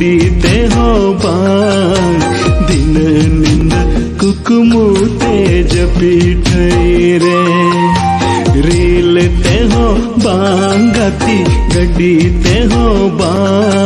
गड्डी ते हो बांग दिन निंद कुकुमु तेज पीठई रे रील ते हो बांग गति गड्डी ते हो बांग